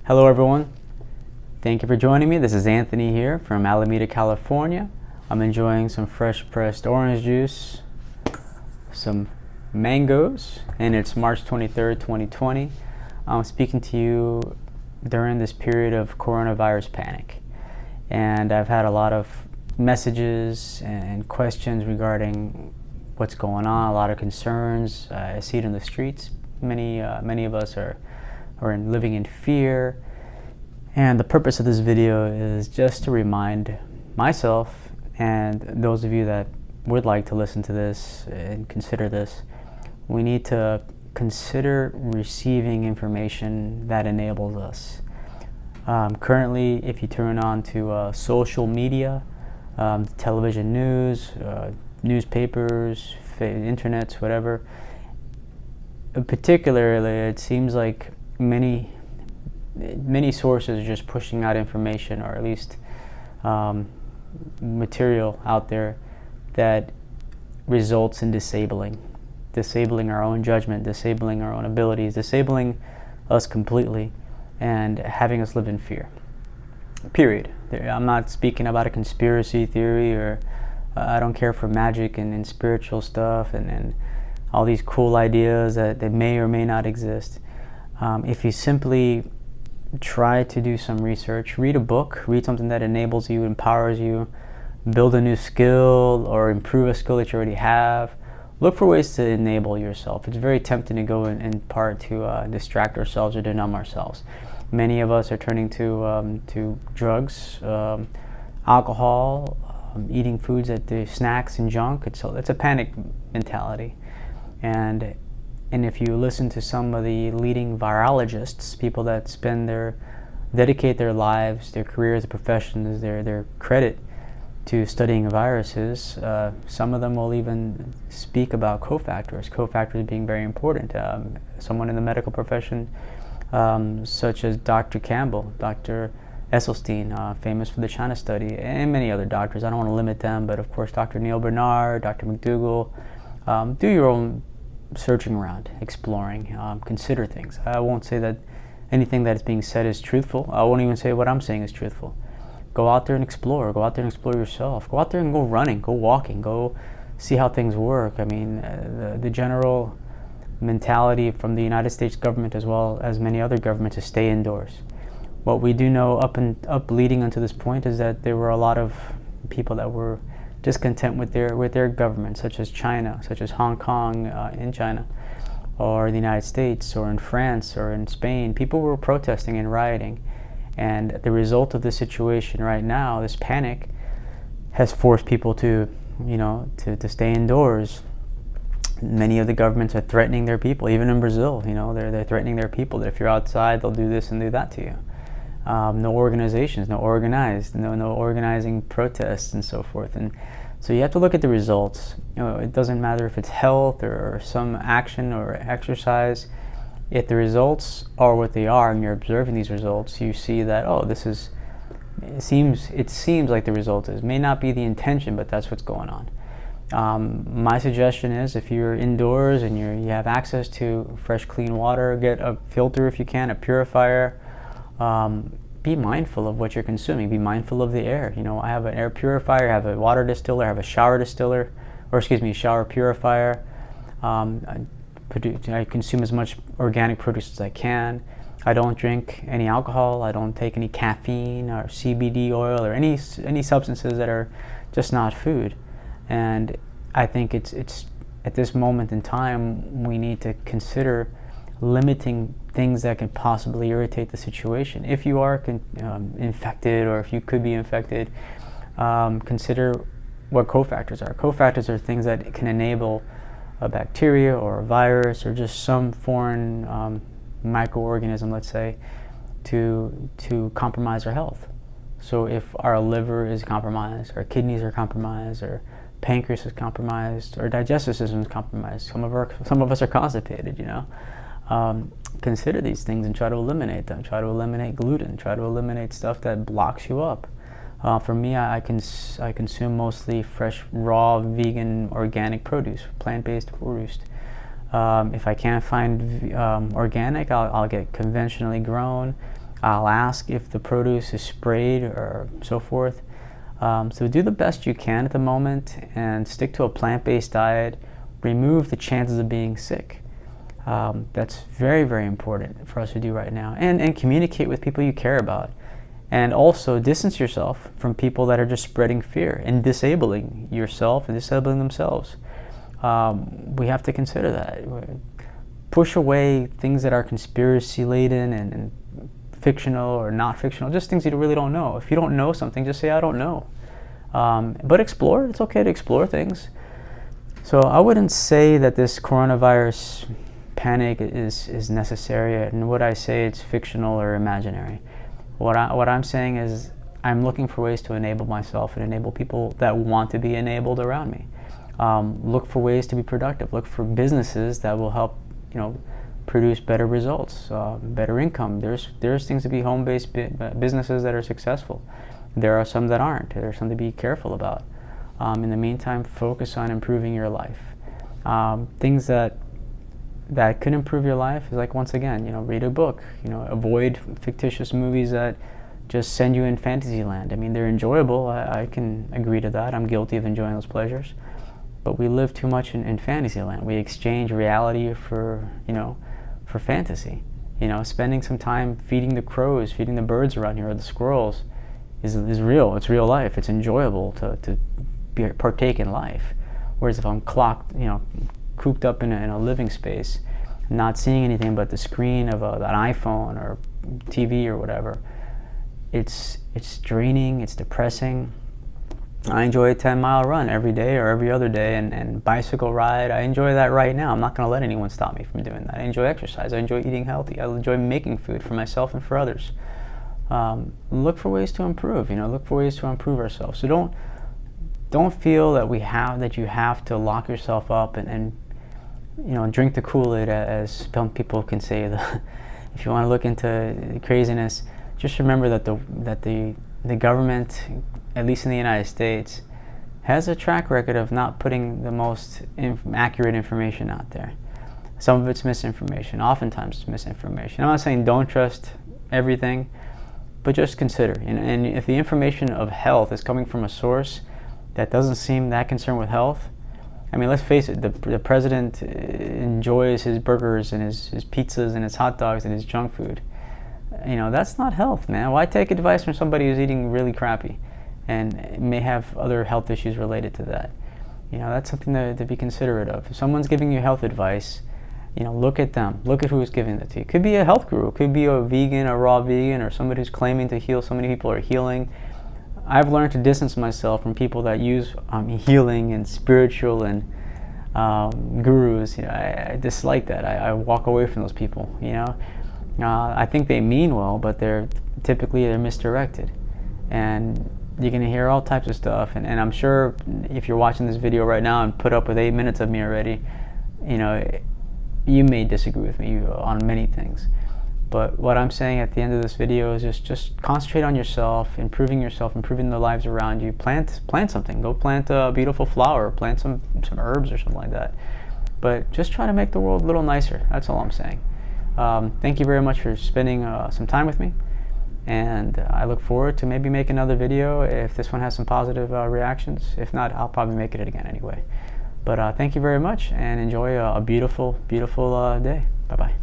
Hello everyone, thank you for joining me. This is Anthony here from Alameda, California. I'm enjoying some fresh pressed orange juice, some mangoes, and it's March 23rd, 2020. I'm speaking to you during this period of coronavirus panic, and I've had a lot of messages and questions regarding what's going on, a lot of concerns. I see it in the streets. Many of us are living in fear. And the purpose of this video is just to remind myself and those of you that would like to listen to this and consider this, we need to consider receiving information that enables us. Currently, if you turn on to social media, television news, newspapers, internets, whatever, particularly it seems like many sources are just pushing out information, or at least material out there that results in disabling our own judgment, disabling our own abilities, disabling us completely, and having us live in fear. Period. I'm not speaking about a conspiracy theory, or I don't care for magic and spiritual stuff and all these cool ideas that may or may not exist. If you simply try to do some research, read a book, read something that enables you, empowers you, build a new skill or improve a skill that you already have. Look for ways to enable yourself. It's very tempting to go in part to distract ourselves or to numb ourselves. Many of us are turning to drugs, alcohol, eating foods that do snacks and junk. It's a panic mentality. And if you listen to some of the leading virologists, people that dedicate their lives, their careers, their professions, their credit to studying viruses, some of them will even speak about cofactors being very important. Someone in the medical profession, such as Dr. Campbell, Dr. Esselstyn, famous for the China study, and many other doctors. I don't want to limit them, but of course Dr. Neil Bernard, Dr. McDougall. Do your own searching around, exploring, consider things. I won't say that anything that is being said is truthful. I won't even say what I'm saying is truthful. Go out there and explore. Go out there and explore yourself. Go out there and go running, go walking, go see how things work. I mean, the general mentality from the United States government, as well as many other governments, is stay indoors. What we do know up leading unto this point is that there were a lot of people that were discontent with their government, such as China, such as Hong Kong in China, or the United States, or in France, or in Spain. People were protesting and rioting, and the result of this situation right now, this panic, has forced people to stay indoors. Many of the governments are threatening their people. Even in Brazil, they're threatening their people that if you're outside, they'll do this and do that to you. No organizations, no organizing protests and so forth. And so you have to look at the results. It doesn't matter if it's health or some action or exercise. If the results are what they are and you're observing these results, you see that, it seems like the result may not be the intention, but that's what's going on. My suggestion is, if you're indoors and you have access to fresh, clean water, get a filter if you can, a purifier. Be mindful of what you're consuming. Be mindful of the air. I have an air purifier, I have a water distiller, I have a shower purifier. I consume as much organic produce as I can. I don't drink any alcohol. I don't take any caffeine or CBD oil or any substances that are just not food. And I think it's at this moment in time, we need to consider limiting things that can possibly irritate the situation. If you are infected, or if you could be infected, consider what cofactors are. Cofactors are things that can enable a bacteria or a virus or just some foreign microorganism, let's say, to compromise our health. So if our liver is compromised, our kidneys are compromised, or pancreas is compromised, or digestive system is compromised, some of us are constipated, consider these things and try to eliminate them. Try to eliminate gluten. Try to eliminate stuff that blocks you up. For me, I consume mostly fresh, raw, vegan, organic produce, plant-based produce. If I can't find organic, I'll get conventionally grown. I'll ask if the produce is sprayed or so forth. So do the best you can at the moment and stick to a plant-based diet. Remove the chances of being sick. That's very, very important for us to do right now. And communicate with people you care about. And also distance yourself from people that are just spreading fear and disabling yourself and disabling themselves. We have to consider that. Push away things that are conspiracy laden and fictional or not fictional, just things you really don't know. If you don't know something, just say, I don't know. But explore. It's okay to explore things. So I wouldn't say that this coronavirus panic is necessary, and would I say it's fictional or imaginary? What I'm saying is I'm looking for ways to enable myself and enable people that want to be enabled around me. Look for ways to be productive. Look for businesses that will help, produce better results, better income. There's things to be home-based businesses that are successful. There are some that aren't. There's some to be careful about. In the meantime, focus on improving your life. Things that could improve your life is like, once again, read a book. Avoid fictitious movies that just send you in fantasy land. I mean, they're enjoyable. I can agree to that. I'm guilty of enjoying those pleasures. But we live too much in fantasy land. We exchange reality for fantasy. Spending some time feeding the crows, feeding the birds around here, or the squirrels, is real. It's real life. It's enjoyable to partake in life. Whereas if I'm cooped up in a living space, not seeing anything but the screen of an iPhone or TV or whatever, it's draining. It's depressing. I enjoy a 10-mile run every day or every other day, and bicycle ride. I enjoy that right now. I'm not going to let anyone stop me from doing that. I enjoy exercise. I enjoy eating healthy. I enjoy making food for myself and for others. Look for ways to improve. Look for ways to improve ourselves. So don't feel that you have to lock yourself up and drink the Kool-Aid, as some people can say. If you want to look into craziness, just remember that the government, at least in the United States, has a track record of not putting the most accurate information out there. Some of it's misinformation. Oftentimes it's misinformation. I'm not saying don't trust everything, but just consider. And if the information of health is coming from a source that doesn't seem that concerned with health, I mean, let's face it, the president enjoys his burgers and his pizzas and his hot dogs and his junk food. That's not health, man. Why take advice from somebody who's eating really crappy and may have other health issues related to that? That's something to be considerate of. If someone's giving you health advice, look at them. Look at who's giving it to you. It could be a health guru. It could be a vegan, a raw vegan, or somebody who's claiming to heal so many people or healing. I've learned to distance myself from people that use healing and spiritual and gurus. I dislike that. I walk away from those people. I think they mean well, but they're misdirected, and you're gonna hear all types of stuff. And I'm sure if you're watching this video right now and put up with 8 minutes of me already, you may disagree with me on many things. But what I'm saying at the end of this video is just concentrate on yourself, improving the lives around you. Plant something. Go plant a beautiful flower. Plant some herbs or something like that. But just try to make the world a little nicer. That's all I'm saying. Thank you very much for spending some time with me. And I look forward to maybe making another video if this one has some positive reactions. If not, I'll probably make it again anyway. But thank you very much, and enjoy a beautiful, beautiful day. Bye-bye.